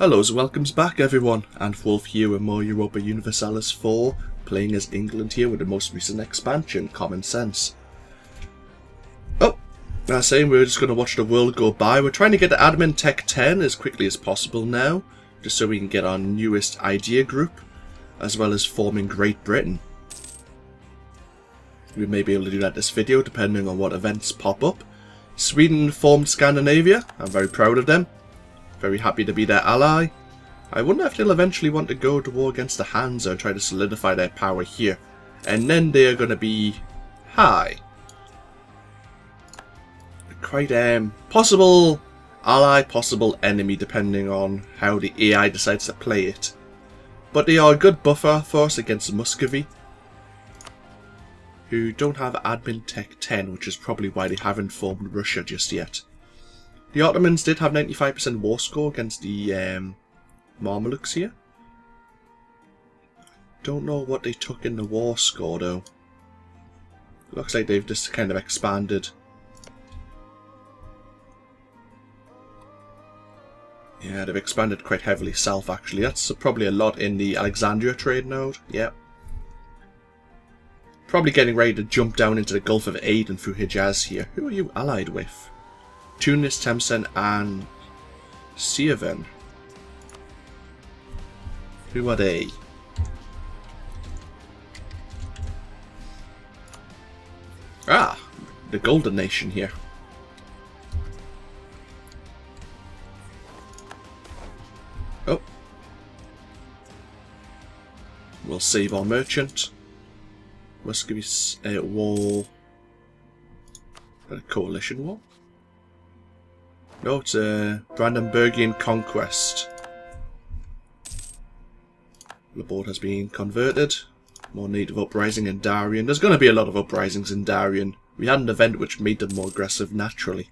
Hello and welcomes back everyone, AnthWolf here with more Europa Universalis 4, playing as England here with the most recent expansion, Common Sense. Oh, I was saying we're just going to watch the world go by. We're trying to get to Admin Tech 10 as quickly as possible now, just so we can get our newest idea group, as well as forming Great Britain. We may be able to do that this video depending on what events pop up. Sweden formed Scandinavia, I'm very proud of them. Very happy to be their ally. I wonder if they'll eventually want to go to war against the Hansa and try to solidify their power here. And then they're going to be high. Quite possible ally, possible enemy depending on how the AI decides to play it. But they are a good buffer for us against Muscovy, who don't have Admin Tech 10, which is probably why they haven't formed Russia just yet. The Ottomans did have 95% war score against the Mamelukes here. Don't know what they took in the war score though. Looks like they've just kind of expanded. Yeah, they've expanded quite heavily south actually. That's probably a lot in the Alexandria trade node. Yep. Probably getting ready to jump down into the Gulf of Aden through Hijaz here. Who are you allied with? Tunis, Tlemcen and Sieven. Who are they? Ah, the Golden Nation here. Oh. We'll save our merchant. Muscovy's war. A coalition war? No, it's a Brandenburgian conquest. The board has been converted. More native uprising in Darien. There's going to be a lot of uprisings in Darien. We had an event which made them more aggressive naturally.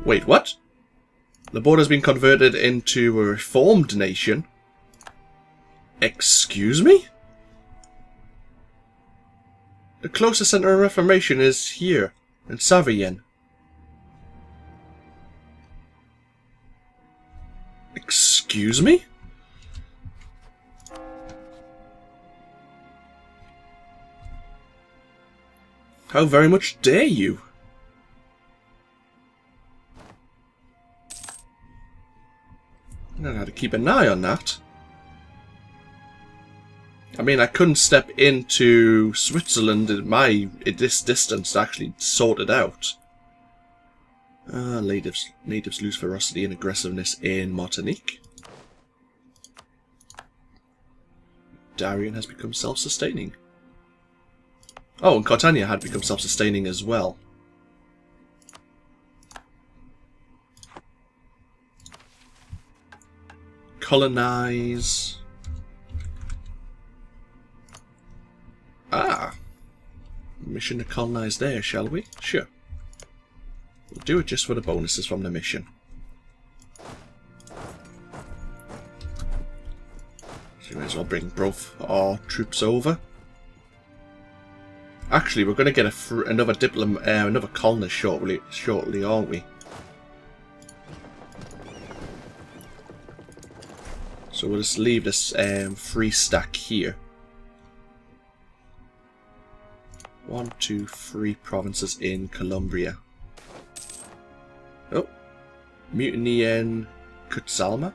Wait, what? The board has been converted into a reformed nation? Excuse me? The closest center of reformation is here, in Savoyen. Excuse me? How very much dare you? I'm gonna have to keep an eye on that. I mean, I couldn't step into Switzerland at this distance to actually sort it out. Natives lose ferocity and aggressiveness in Martinique. Darien has become self-sustaining. Oh, and Cartania had become self-sustaining as well. Colonize. Ah, mission to colonize there, shall we? Sure. We'll do it just for the bonuses from the mission. So we may as well bring both our troops over. Actually, we're going to get another colonist shortly, aren't we? So we'll just leave this free stack here. 1, 2, 3 provinces in Columbria. Oh, mutiny in Kutsalma.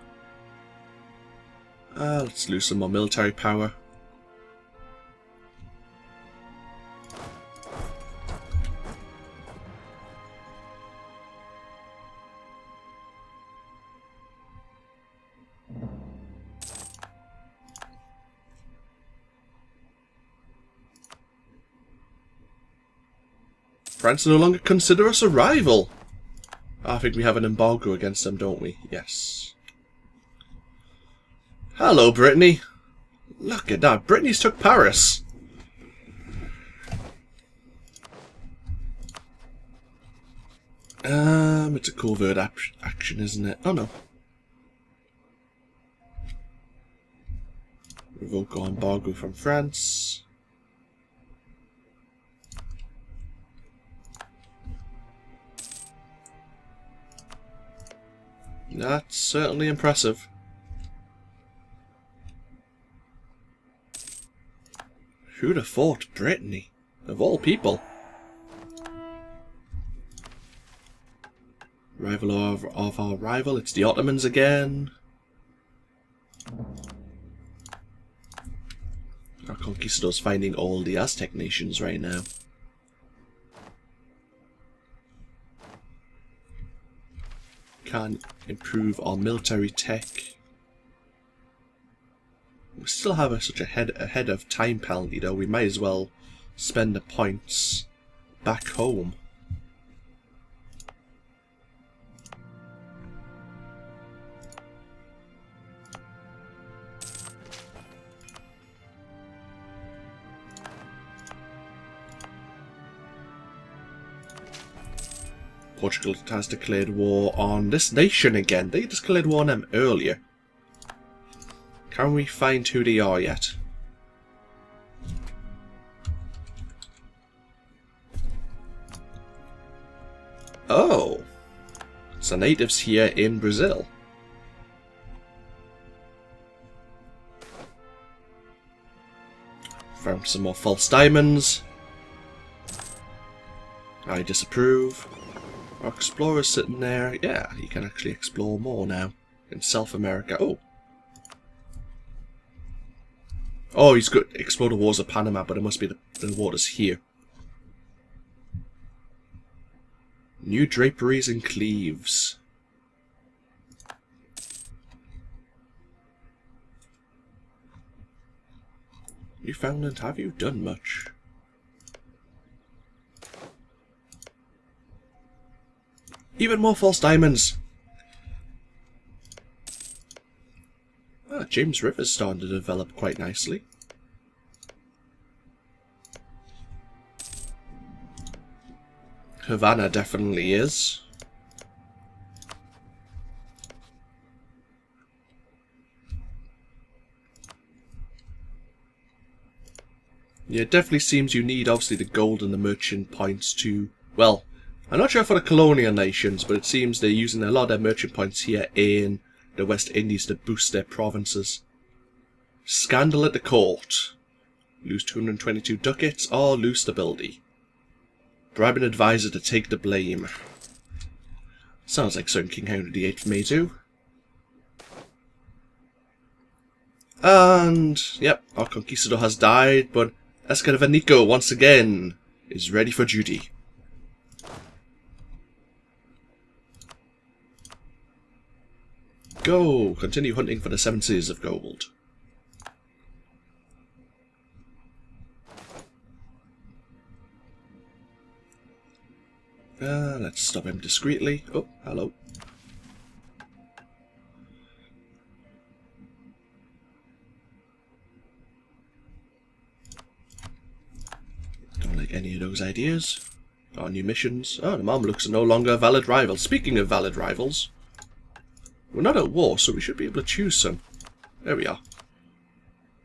Let's lose some more military power. France no longer consider us a rival. I think we have an embargo against them, don't we? Yes. Hello, Brittany. Look at that. Brittany's took Paris. It's a covert action, isn't it? Oh no. Revoke our embargo from France. That's certainly impressive. Who'd have thought Brittany? Of all people. Rival of our rival, it's the Ottomans again. Our conquistadors finding all the Aztec nations right now. Can improve our military tech. We still have such a head of time penalty though, we might as well spend the points back home. Portugal has declared war on this nation again. They declared war on them earlier. Can we find who they are yet? Oh! It's the natives here in Brazil. Found some more false diamonds. I disapprove. Our explorer's sitting there. Yeah, you can actually explore more now in South America. Oh! Oh, he's good. Explore the waters of Panama, but it must be the waters here. New draperies and cleaves. Newfoundland, have you done much? Even more false diamonds! Ah, James River's starting to develop quite nicely. Havana definitely is. Yeah, it definitely seems you need obviously the gold and the merchant points to, well, I'm not sure for the colonial nations, but it seems they're using a lot of their merchant points here in the West Indies to boost their provinces. Scandal at the court. Lose 222 ducats or lose stability. Bribe an advisor to take the blame. Sounds like something King Henry VIII may do. And, yep, our conquistador has died, but Escaravennico once again is ready for duty. Go! Continue hunting for the 7 seas of gold. Let's stop him discreetly. Oh, hello. Don't like any of those ideas. Our new missions. Oh, the Mamelukes are no longer a valid rival. Speaking of valid rivals, we're not at war, so we should be able to choose some. There we are.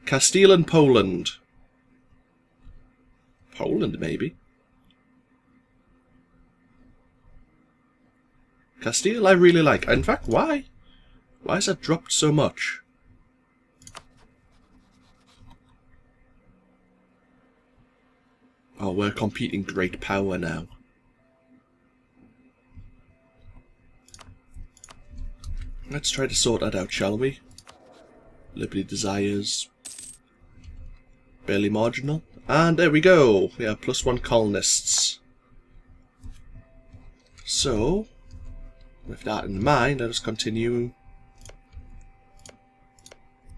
Castile and Poland. Poland, maybe. Castile I really like. In fact, why? Why has that dropped so much? Oh, we're competing great power now. Let's try to sort that out, shall we? Liberty desires. Barely marginal. And there we go. We have +1 colonists. So, with that in mind, let us continue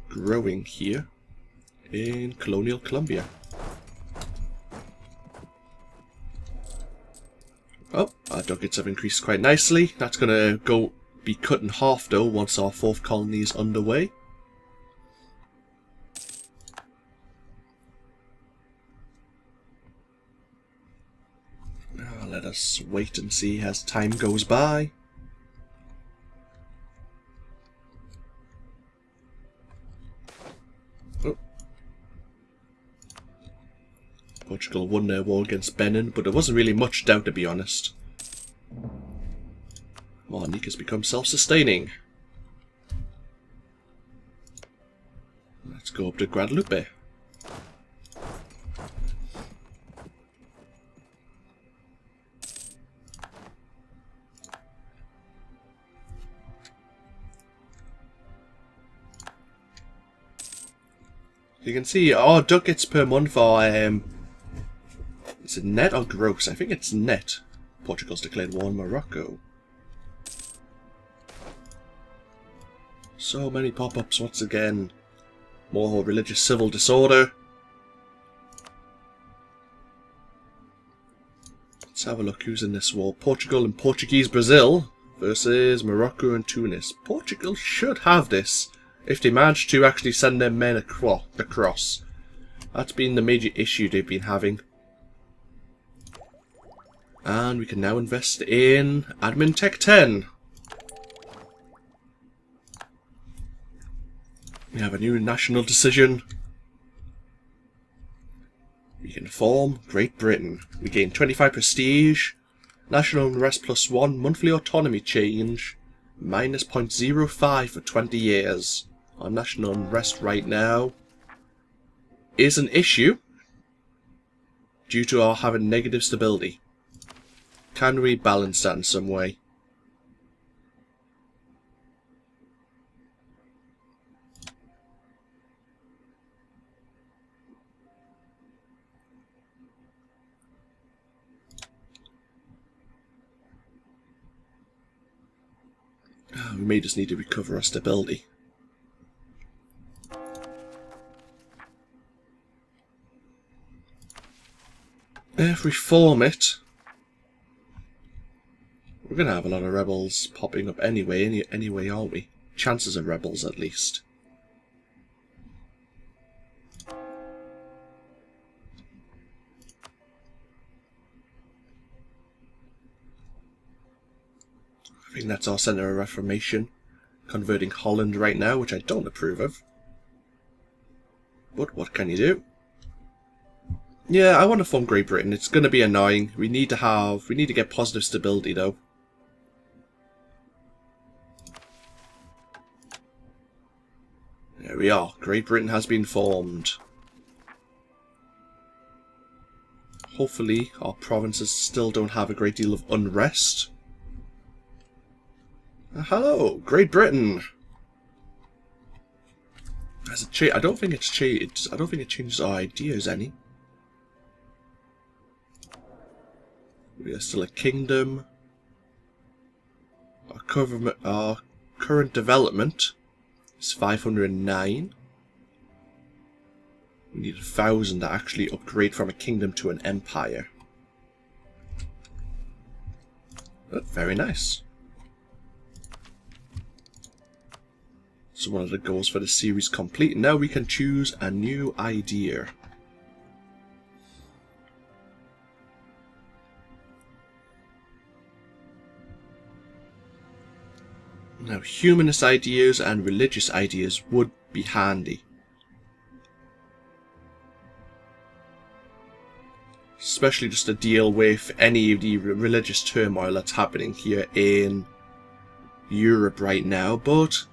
growing here in colonial Colombia. Oh, our ducats have increased quite nicely. That's going to be cut in half though once our 4th colony is underway. Now let us wait and see as time goes by. Oh. Portugal won their war against Benin, but there wasn't really much doubt, to be honest. Martinique has become self-sustaining. Let's go up to Guadalupe. You can see our ducats per month are, is it net or gross? I think it's net. Portugal's declared war on Morocco. So many pop-ups once again. More religious civil disorder. Let's have a look who's in this war. Portugal and Portuguese Brazil versus Morocco and Tunis. Portugal should have this if they manage to actually send their men across. That's been the major issue they've been having. And we can now invest in Admin Tech 10. We have a new national decision. We can form Great Britain. We gain 25 prestige. National unrest +1. Monthly autonomy change. Minus 0.05 for 20 years. Our national unrest right now is an issue due to our having negative stability. Can we balance that in some way? We may just need to recover our stability. If we form it, we're going to have a lot of rebels popping up anyway, aren't we? Chances of rebels, at least. I think that's our centre of reformation. Converting Holland right now, which I don't approve of. But what can you do? Yeah, I want to form Great Britain. It's going to be annoying. We need to get positive stability though. There we are. Great Britain has been formed. Hopefully our provinces still don't have a great deal of unrest. Hello, Great Britain. Has it changed? I don't think it's changed. I don't think it changes our ideas any. We are still a kingdom. Our current development is 509. We need 1,000 to actually upgrade from a kingdom to an empire. But very nice. So one of the goals for the series complete. Now we can choose a new idea. Now humanist ideas and religious ideas would be handy. Especially just to deal with any of the religious turmoil that's happening here in Europe right now, but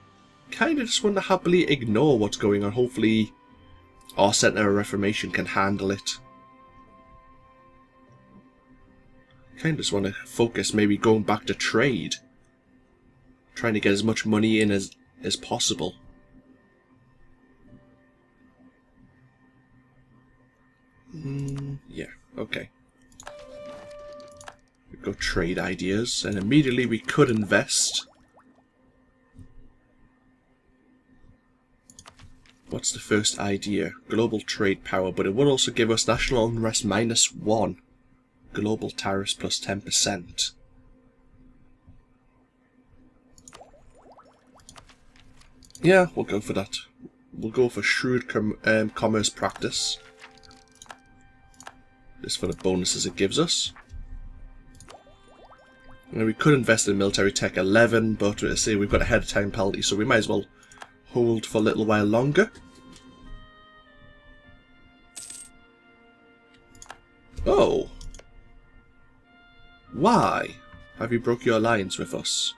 kind of just want to happily ignore what's going on. Hopefully our Centre of Reformation can handle it. Kind of just want to focus maybe going back to trade. Trying to get as much money in as possible. Yeah, okay. We go trade ideas, and immediately we could invest. What's the first idea? Global trade power, but it would also give us national unrest -1. Global tariffs +10%. Yeah, we'll go for that. We'll go for shrewd commerce practice. Just for the bonuses it gives us. And we could invest in military tech 11, but let's say we've got a head of time penalty, so we might as well hold for a little while longer. Oh! Why have you broke your alliance with us?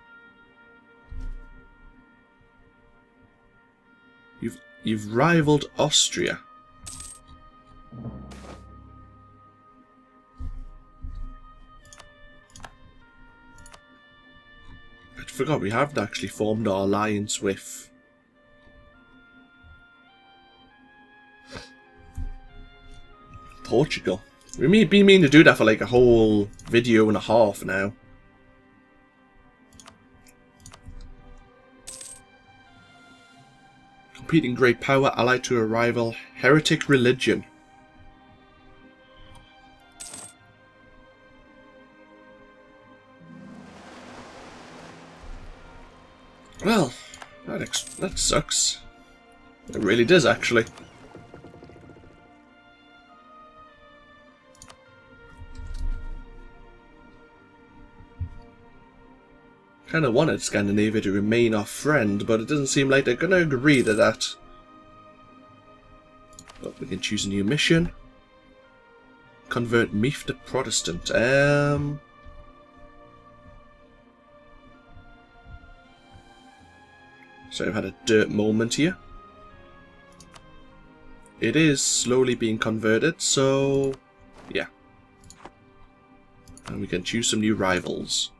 You've rivaled Austria. I forgot we haven't actually formed our alliance with Portugal. We've been meaning to do that for like a whole video and a half now. Competing great power allied to a rival heretic religion. Well, that sucks. It really does, actually. Kind of wanted Scandinavia to remain our friend, but it doesn't seem like they're going to agree to that. But we can choose a new mission. Convert Meath to Protestant. So I've had a dirt moment here. It is slowly being converted, so yeah. And we can choose some new rivals.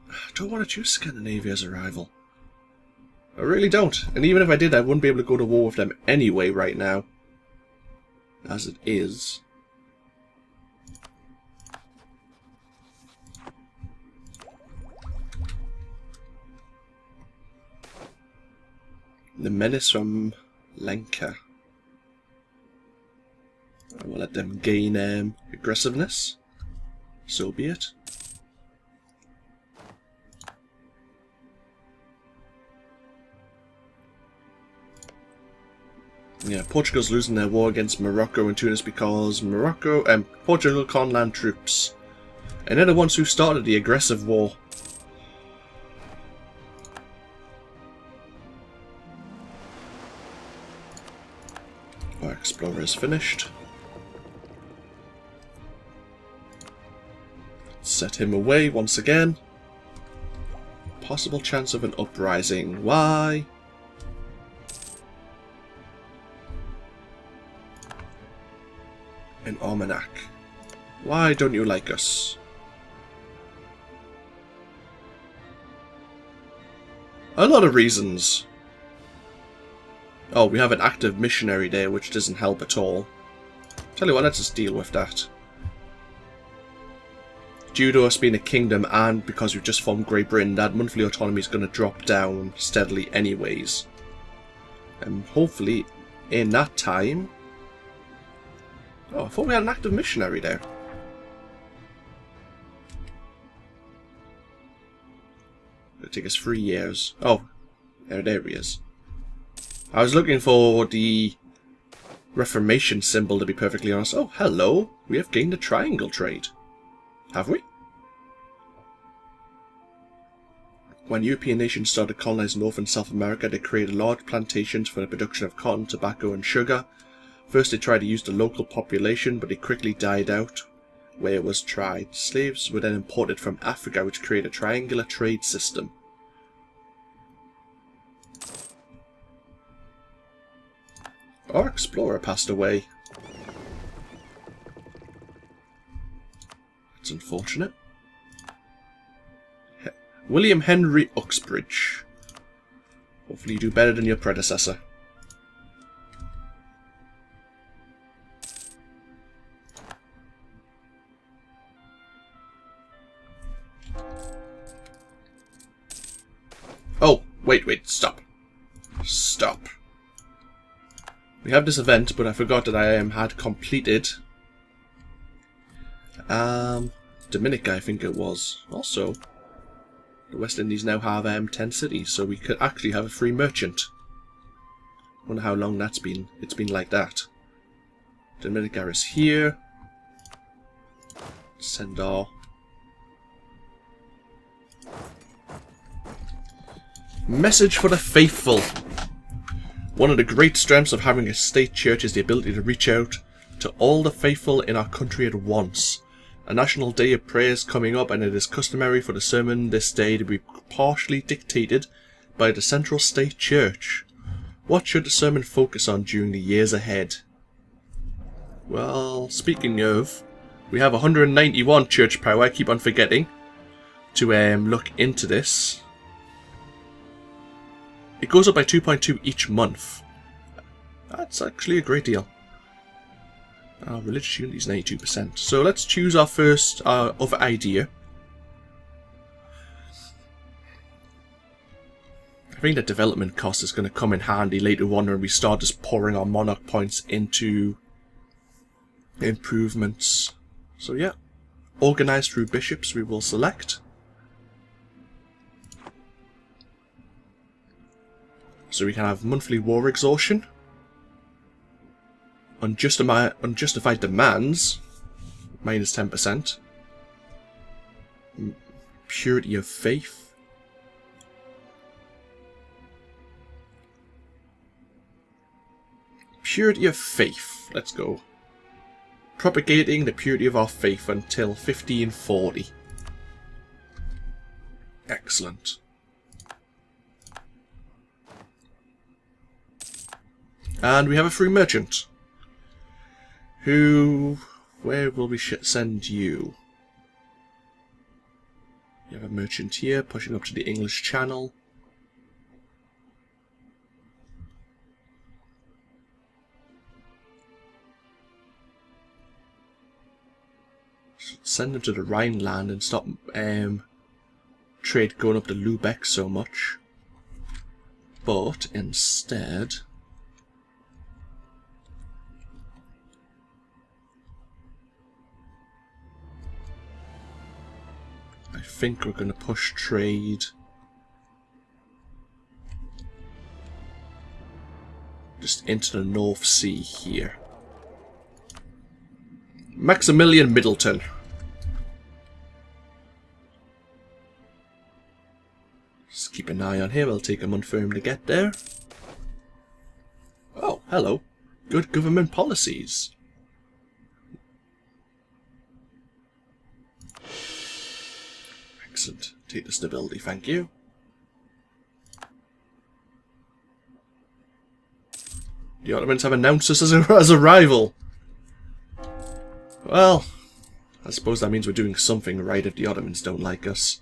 I don't want to choose Scandinavia as a rival. I really don't. And even if I did, I wouldn't be able to go to war with them anyway right now. As it is. The menace from Lenka. I will let them gain aggressiveness. So be it. Yeah, Portugal's losing their war against Morocco and Tunis because Portugal can't land troops. And they're the ones who started the aggressive war. Our explorer is finished. Set him away once again. Possible chance of an uprising. Why? An almanac. Why don't you like us? A lot of reasons. Oh, we have an active missionary there, which doesn't help at all. Tell you what, let's just deal with that. Due to us being a kingdom and because we've just formed Great Britain, that monthly autonomy is going to drop down steadily anyways. And hopefully, in that time... Oh, I thought we had an active missionary there. It'll take us 3 years. Oh, there he is. I was looking for the Reformation symbol, to be perfectly honest. Oh, hello. We have gained a triangle trade. Have we? When European nations started colonizing North and South America, they created large plantations for the production of cotton, tobacco, and sugar. First they tried to use the local population, but it quickly died out where it was tried. Slaves were then imported from Africa, which created a triangular trade system. Our explorer passed away. That's unfortunate. William Henry Uxbridge. Hopefully you do better than your predecessor. Oh, wait, stop. Stop. We have this event, but I forgot that I had completed Dominica, I think it was. Also, the West Indies now have 10 cities, so we could actually have a free merchant. Wonder how long that's been. It's been like that. Dominica is here. Send our message for the faithful. One of the great strengths of having a state church is the ability to reach out to all the faithful in our country at once. A national day of prayer is coming up, and it is customary for the sermon this day to be partially dictated by the central state church. What should the sermon focus on during the years ahead? Well, speaking of, we have 191 church power. I keep on forgetting to look into this. It goes up by 2.2 each month. That's actually a great deal. Our religious unity is 92%. So let's choose our first other idea. I think that development cost is going to come in handy later on when we start just pouring our monarch points into improvements. So yeah, organised through bishops we will select. So we can have monthly war exhaustion. Unjustified demands, minus 10%. Purity of faith. Purity of faith, let's go. Propagating the purity of our faith until 1540. Excellent. And we have a free merchant. Where will we send you? You have a merchant here, pushing up to the English Channel. Send them to the Rhineland and stop trade going up to Lubeck so much. But instead, I think we're going to push trade just into the North Sea here. Maximilian Middleton. Just keep an eye on him. It'll take a month for him to get there. Oh, hello. Good government policies. Excellent. Take the stability, thank you. The Ottomans have announced us as a rival. Well, I suppose that means we're doing something right if the Ottomans don't like us.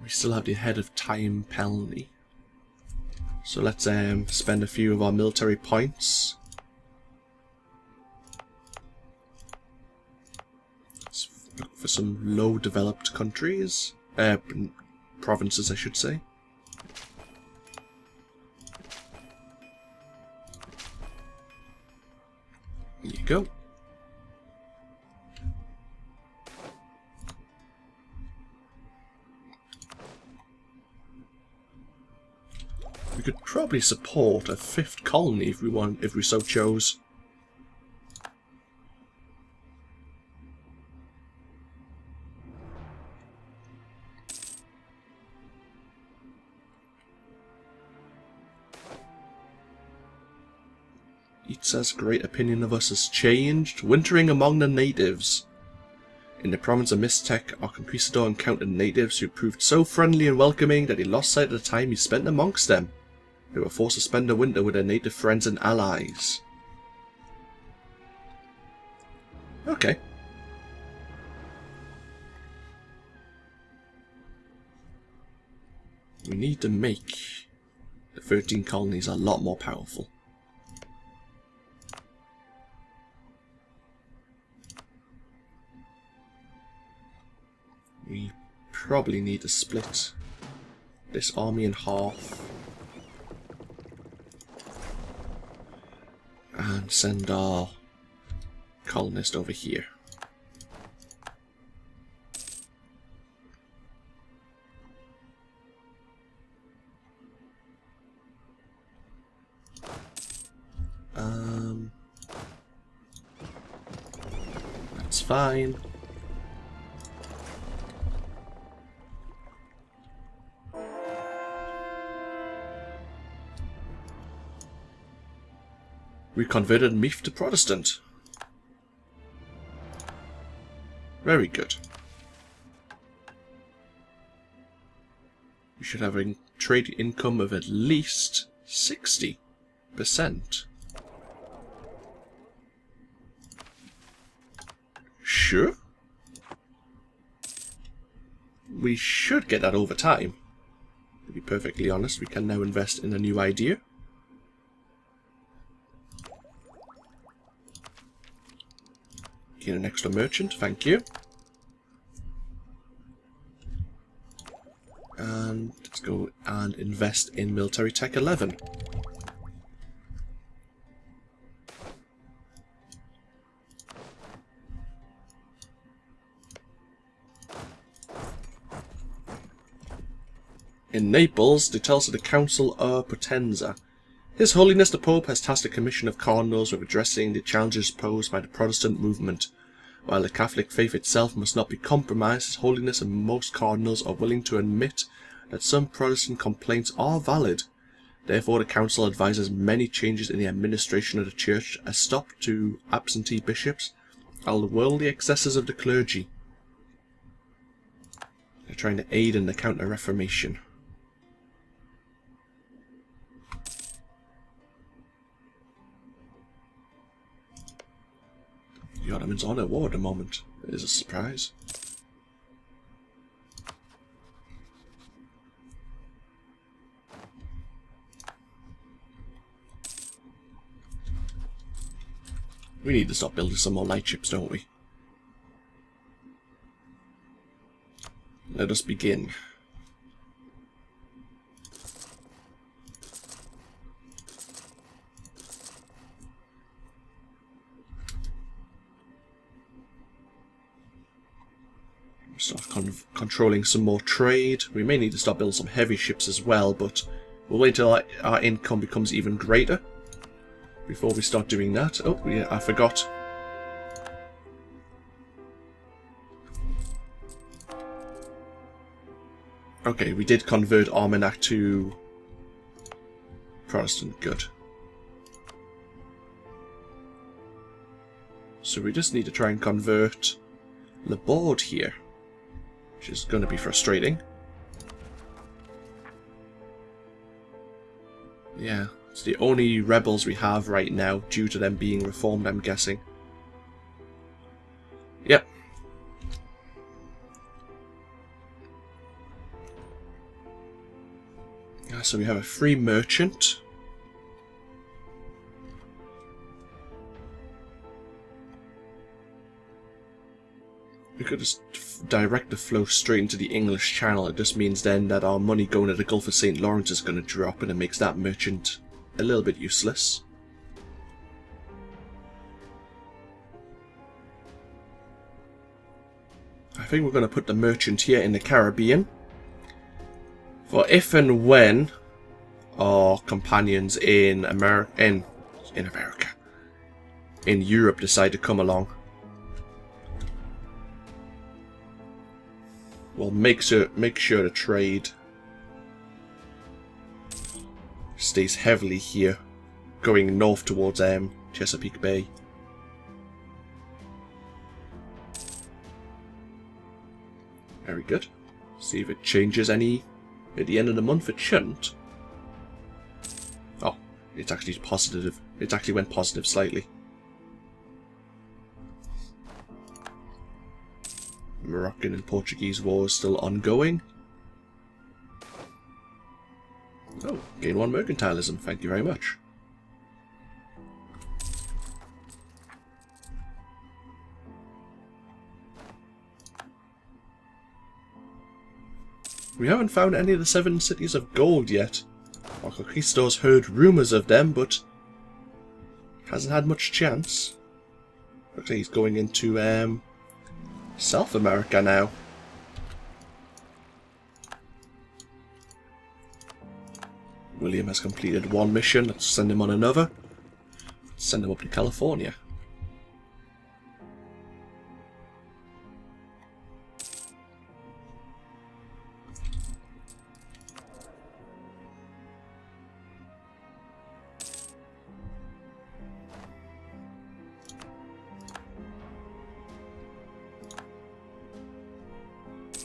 We still have the head of time penalty. So let's spend a few of our military points. Let's look for some low developed countries. Provinces, I should say. There you go. We could probably support a 5th colony if we so chose. It says great opinion of us has changed. Wintering among the natives. In the province of Mistec, our conquistador encountered natives who proved so friendly and welcoming that he lost sight of the time he spent amongst them. They were forced to spend the winter with their native friends and allies. Okay. We need to make the 13 colonies a lot more powerful. We probably need to split this army in half and send our colonist over here. That's fine. We converted Meath to Protestant. Very good. We should have a trade income of at least 60%. Sure. We should get that over time. To be perfectly honest, we can now invest in a new idea. Get an extra merchant, thank you. And let's go and invest in military tech 11. In Naples, details of the Council of Potenza. His Holiness the Pope has tasked a commission of cardinals with addressing the challenges posed by the Protestant movement. While the Catholic faith itself must not be compromised, His Holiness and most cardinals are willing to admit that some Protestant complaints are valid. Therefore, the Council advises many changes in the administration of the Church, a stop to absentee bishops, and the worldly excesses of the clergy. They're trying to aid in the Counter-Reformation. The Ottomans are at war at the moment. It is a surprise. We need to stop building some more light ships, don't we? Let us begin. Start controlling some more trade. We may need to start building some heavy ships as well, but we'll wait till our income becomes even greater before we start doing that. Oh, yeah, I forgot. Okay, we did convert Armagnac to Protestant. Good. So we just need to try and convert the board here, which is going to be frustrating. Yeah, it's the only rebels we have right now, due to them being reformed, I'm guessing. Yep. So we have a free merchant. We could just direct the flow straight into the English Channel. It just means then that our money going to the Gulf of St. Lawrence is going to drop, and it makes that merchant a little bit useless. I think we're going to put the merchant here in the Caribbean. For if and when our companions in Europe decide to come along, we'll make sure the trade stays heavily here, going north towards Chesapeake Bay. Very good. See if it changes any at the end of the month. It shouldn't. Oh, it's actually positive. It actually went positive slightly. Moroccan and Portuguese war is still ongoing. Oh, gain 1 mercantilism. Thank you very much. We haven't found any of the 7 cities of gold yet. Our conquistadors heard rumours of them, but hasn't had much chance. Looks like he's going into South America now. William has completed 1 mission. Let's send him on another. Send him up to California.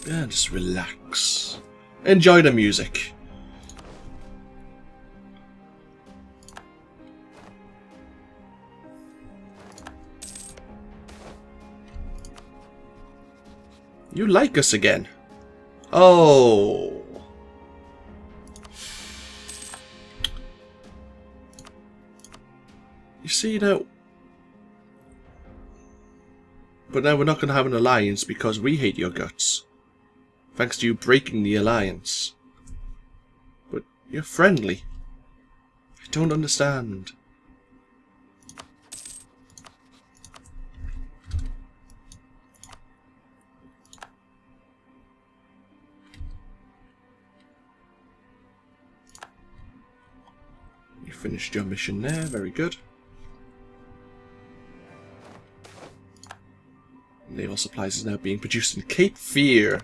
Yeah, just relax. Enjoy the music. You like us again? Oh. You see now. But now we're not going to have an alliance because we hate your guts. Thanks to you breaking the alliance. But you're friendly. I don't understand. You finished your mission there, very good. Naval supplies is now being produced in Cape Fear.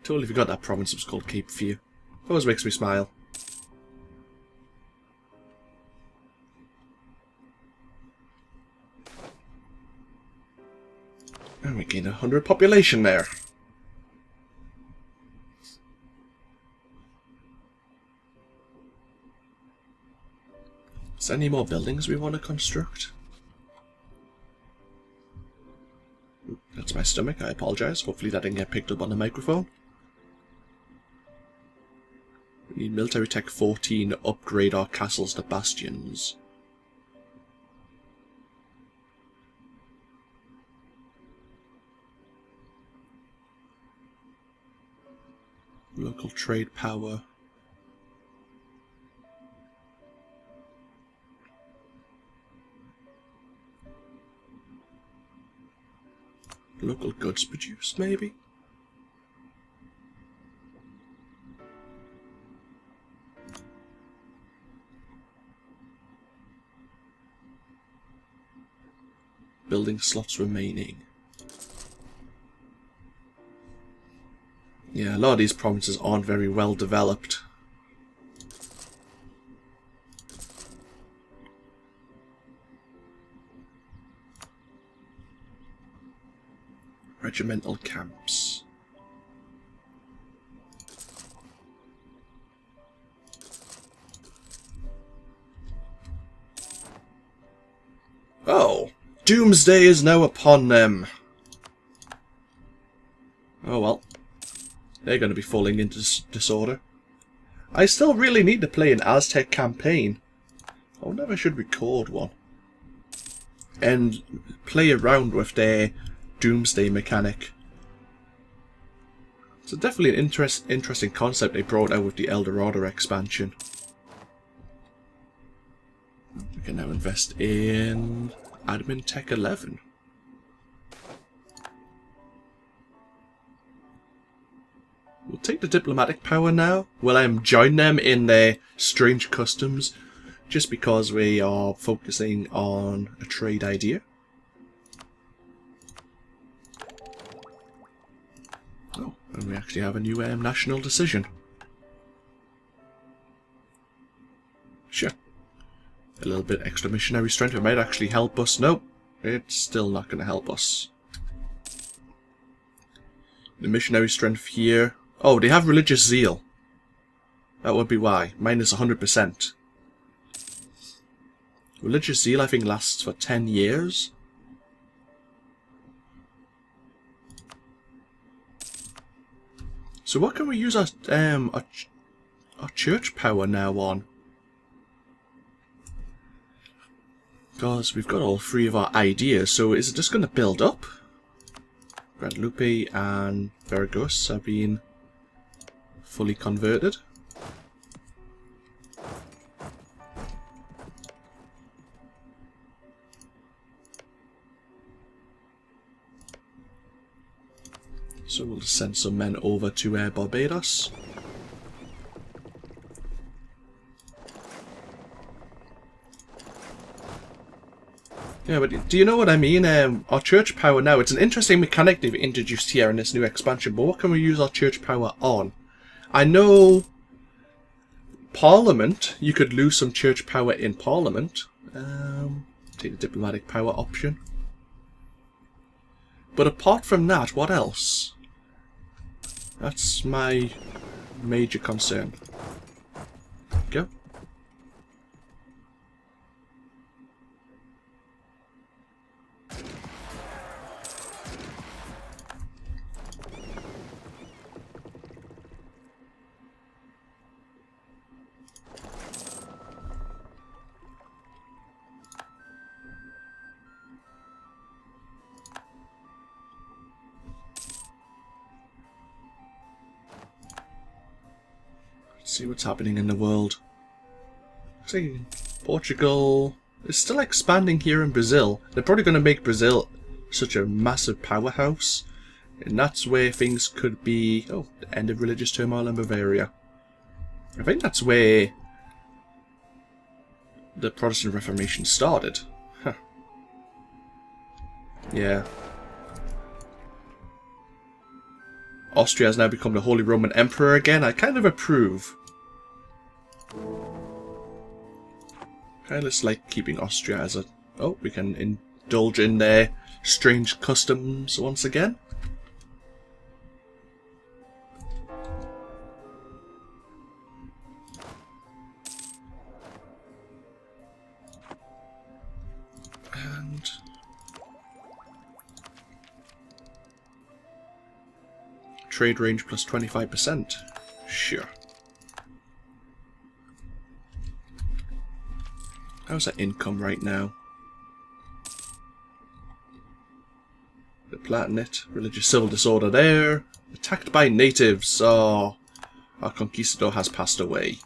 Totally forgot that province was called Cape Fear. Always makes me smile. And we gained 100 population there. Is there any more buildings we want to construct? That's my stomach, I apologise. Hopefully that didn't get picked up on the microphone. We need military tech 14 to upgrade our castles to bastions. Local trade power. Local goods produced, maybe? Building slots remaining. Yeah, a lot of these provinces aren't very well developed. Regimental camps. Oh, doomsday is now upon them. Oh well, they're going to be falling into disorder. I still really need to play an Aztec campaign. I wonder if I should record one and play around with their doomsday mechanic. It's definitely an interesting concept they brought out with the El Dorado expansion. We can now invest in Admin Tech 11. We'll take the diplomatic power now. We'll join them in their strange customs just because we are focusing on a trade idea. Oh, and we actually have a new national decision. Sure. A little bit extra missionary strength. It might actually help us. Nope. It's still not going to help us. The missionary strength here. Oh, they have religious zeal. That would be why. Minus 100%. Religious zeal, I think, lasts for 10 years. So what can we use our church power now on? Because we've got all three of our ideas, so is it just going to build up? Guadalupe and Veracruz have been fully converted. So we'll just send some men over to Barbados. Yeah, but do you know what I mean? Our church power now, it's an interesting mechanic they've introduced here in this new expansion, but what can we use our church power on? I know Parliament, you could lose some church power in Parliament. Take the diplomatic power option. But apart from that, what else? That's my major concern. Go. See what's happening in the world. See, Portugal is still expanding here in Brazil. They're probably going to make Brazil such a massive powerhouse, and that's where things could be. Oh, the end of religious turmoil in Bavaria. I think that's where the Protestant Reformation started. Huh. Yeah. Austria has now become the Holy Roman Emperor again. I kind of approve. I just like keeping Austria as a... Oh, we can indulge in their strange customs once again. And... trade range plus 25%. Sure. How's that income right now? The Platinate, religious civil disorder there. Attacked by natives. Oh, our conquistador has passed away.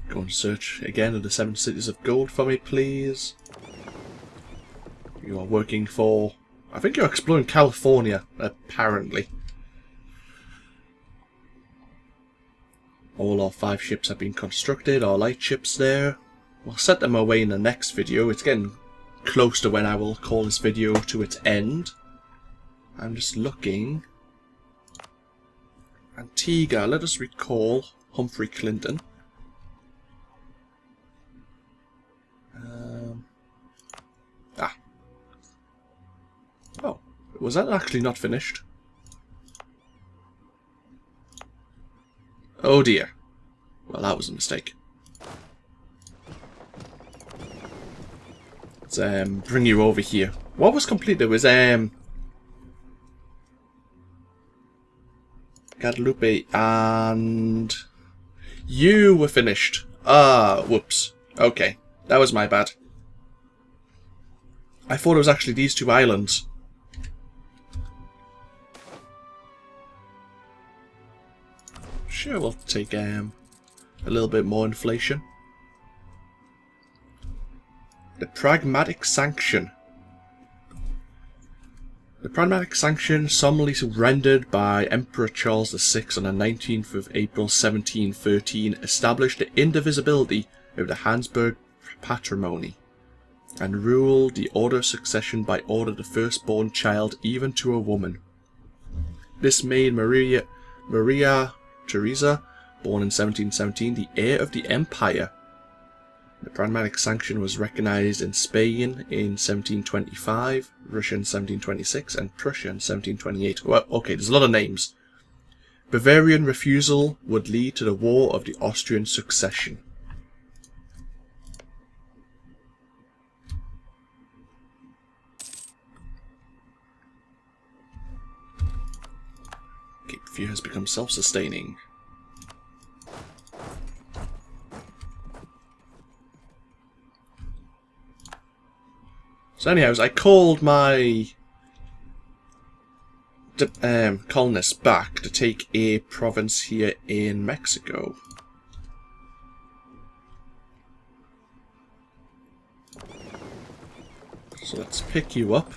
Go and search again of the 7 cities of gold for me, please. You are working for... I think you're exploring California, apparently. All our 5 ships have been constructed, our light ships there. We'll set them away in the next video. It's getting close to when I will call this video to its end. I'm just looking. Antigua, let us recall Humphrey Clinton. Oh, was that actually not finished? Oh dear. Well, that was a mistake. Let's bring you over here. What was complete? There was Guadalupe and you were finished. Ah, whoops. Okay, that was my bad. I thought it was actually these 2 islands. Sure, we'll take a little bit more inflation. The Pragmatic Sanction. The Pragmatic Sanction, solemnly rendered by Emperor Charles VI on the 19th of April 1713, established the indivisibility of the Habsburg patrimony, and ruled the order of succession by order of the firstborn child, even to a woman. This made Maria Theresa, born in 1717, the heir of the empire. The Pragmatic Sanction was recognized in Spain in 1725, Russia in 1726, and Prussia in 1728. Well, okay, there's a lot of names. Bavarian refusal would lead to the War of the Austrian Succession. Cape Fear has become self-sustaining. So anyways, I called my colonists back to take a province here in Mexico. So let's pick you up.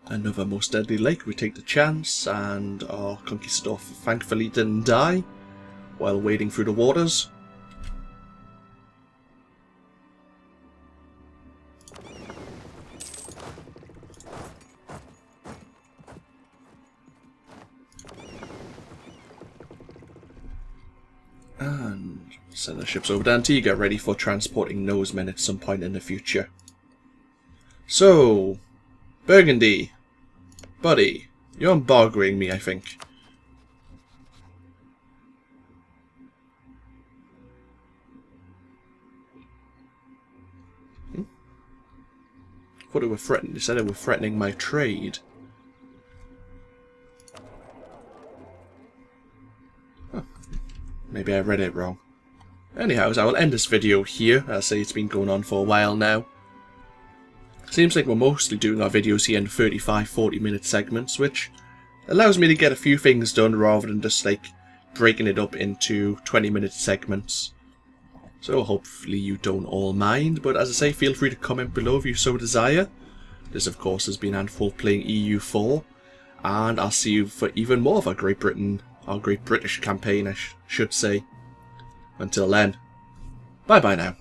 Another most deadly lake. We take the chance, and our conquistador thankfully didn't die while wading through the waters. And send the ships over to Antigua, ready for transporting Nosemen at some point in the future. So, Burgundy, buddy, you're embargoing me, I think. I thought they were threatening. They said they were threatening my trade. Huh. Maybe I read it wrong. Anyhow, I will end this video here. As I say, it's been going on for a while now. Seems like we're mostly doing our videos here in 35-40 minute segments, which allows me to get a few things done rather than just like breaking it up into 20-minute segments. So hopefully you don't all mind, but as I say, feel free to comment below if you so desire. This of course has been AnthWolf playing EU4, and I'll see you for even more of our Great British campaign, I should say. Until then, bye bye now.